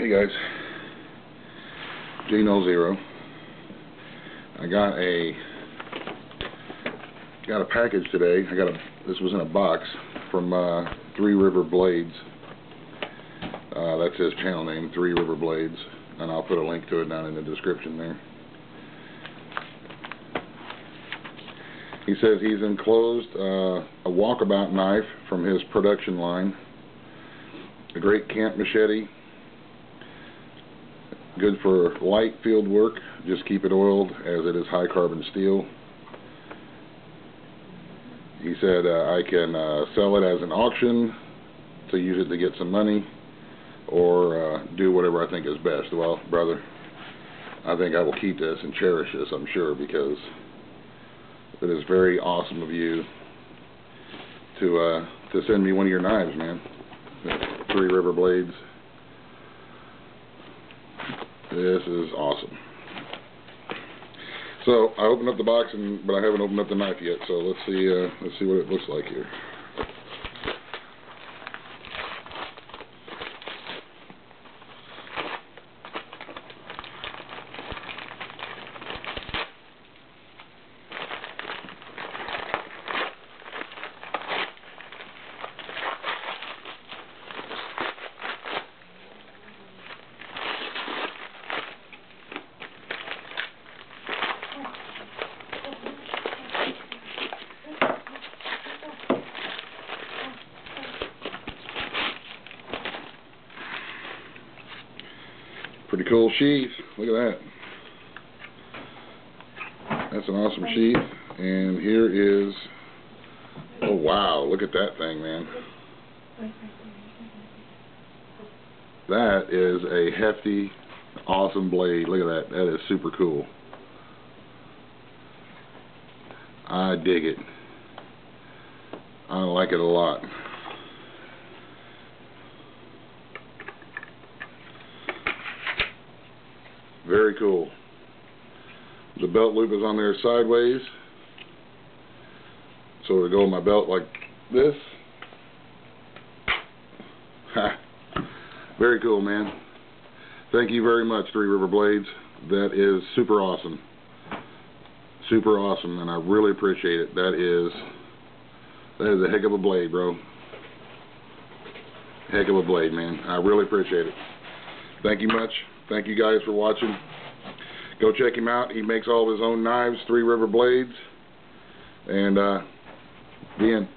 Hey guys, Gino Zero. I got a package today. This was in a box from Three River Blades. That's his channel name, Three River Blades, and I'll put a link to it down in the description there. He says he's enclosed a walkabout knife from his production line, a great camp machete, good for light field work, just keep it oiled as it is high carbon steel. He said I can sell it as an auction to use it to get some money, or do whatever I think is best. Well, brother, I think I will keep this and cherish this, I'm sure, because it is very awesome of you to send me one of your knives, man. Three River Blades. This is awesome. So I opened up the box, but I haven't opened up the knife yet. So let's see what it looks like here. Pretty cool sheath. Look at that. That's an awesome sheath. And here is, oh wow, look at that thing, man. That is a hefty, awesome blade. Look at that. That is super cool. I dig it. I like it a lot. Very cool. The belt loop is on there sideways, so it'll go in my belt like this. Ha. Very cool, man. Thank you very much, Three River Blades. That is super awesome. Super awesome, and I really appreciate it. That is a heck of a blade, bro. Heck of a blade, man. I really appreciate it. Thank you much. Thank you guys for watching. Go check him out. He makes all of his own knives, Three River Blades. And the end.